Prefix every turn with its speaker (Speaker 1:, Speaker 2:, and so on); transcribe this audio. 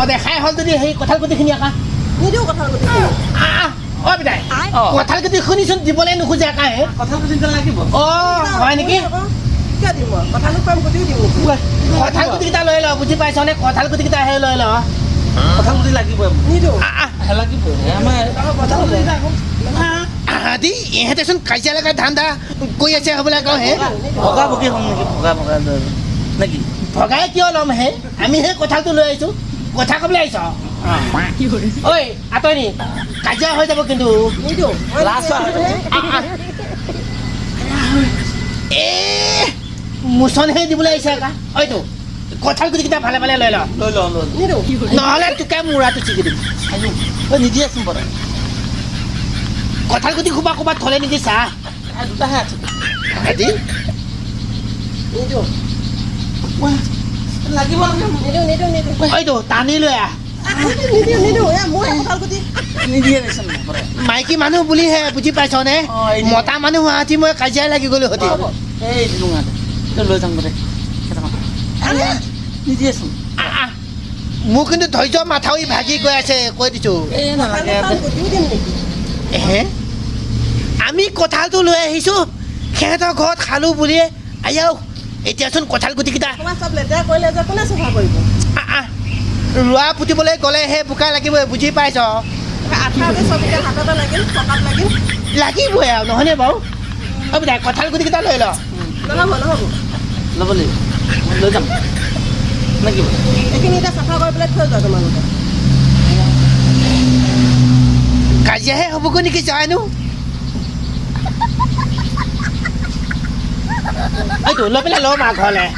Speaker 1: দেখাই হ'ল যদি সেই কঁঠাল গুটিখিনি আকা
Speaker 2: নিদিওঁ কঁঠাল গুটি
Speaker 1: বিদায় কঁঠাল গুটি শুনিচোন দিবলৈ নোখোজে আকাহে
Speaker 3: কঁঠাল গুটি লাগিব
Speaker 1: হয় নেকি
Speaker 2: কিয় দিম মই কঁঠালো পাম গুটিও দিম
Speaker 1: কঁঠাল গুটিকেইটা লৈ ল বুজি পাইছনে কঁঠাল গুটিকেইটা সেই লৈ ল
Speaker 3: কঁঠাল গুটি লাগিব
Speaker 2: নিদিওঁ
Speaker 3: লাগিব আমাৰ
Speaker 2: কঁঠাল গুটি
Speaker 1: আদি ইহঁতেচোন কাজিয়া লগা ধান্দা কৈ আছে হ'বলৈ কওঁ হে
Speaker 3: ভগা ভগি হ'ম নেকি ভগা নেকি
Speaker 1: ভগাই কিয় ল'ম হে আমি সেই কঁঠালটো লৈ আহিছোঁ কথা ক'বলৈ আহিছ ঐ আঁতৰি কাজিয়া হৈ যাব কিন্তু
Speaker 2: নিদিওঁ
Speaker 1: মোচনহে দিবলৈ আহিছে আকা হয়তো কঁঠাল গুটিকেইটা ভালে ভালে লৈ ল
Speaker 2: নিদিওঁ
Speaker 1: নহ'লে তোকে মূৰাটো ছিগি দিম
Speaker 3: নিদিয়াচোন বাৰু
Speaker 1: কঁঠাল গুটি খোপা ক'ৰবাত থ'লে নেকি চাহ
Speaker 3: দুটাহে আছে
Speaker 1: আজি
Speaker 2: নিদিওঁ
Speaker 3: লাগিব
Speaker 2: নিদিওঁ
Speaker 1: হয়তো টানি লৈ আহ
Speaker 2: নিদিওঁ মোৰ কঁঠাল গুটি
Speaker 3: নিদিয়ে দেচোন
Speaker 1: মাইকী মানুহ বুলিহে বুজি পাইছনে মতা মানুহ হোৱাহেঁতি মই কাজিয়াই লাগি গ'লো হতি
Speaker 3: এই লুঙাতে লৈ যাম দে নিদিয়েচোন
Speaker 1: মোক কিন্তু ধৈৰ্য মাথাউৰি ভাগি গৈ আছে কৈ দিছোঁ
Speaker 3: এই নালাগে
Speaker 2: গুটিও দিম নেকি
Speaker 1: হে আমি কঁঠালটো লৈ আহিছোঁ সিহঁতৰ ঘৰত খালোঁ বুলিয়ে আয়াও এতিয়াচোন কঁঠাল গুটিকেইটা
Speaker 2: তোমাৰ চব লেতেৰা কৰিলে যে কোনে চাফা কৰিব
Speaker 1: ৰোৱা পুতিবলৈ গ'লে সেই বোকা লাগিবই বুজি পাইছ
Speaker 2: আঠাতে চব এতিয়া হাততে লাগিল পকাত লাগিল
Speaker 1: লাগিবই আৰু নহয়নে বাৰু বিদায় কঁঠাল গুটিকেইটা লৈ ল
Speaker 2: নহ'ব
Speaker 3: ল'ব লাগিব লৈ যাম লাগিব
Speaker 2: এইখিনি এতিয়া চাফা কৰি পেলাই থৈ যোৱা তোমালোকে
Speaker 1: কাজিয়াহে হ'বগৈ নেকি জানো এইটো লৈ পেলাই ল'ম আৰু ঘৰলৈ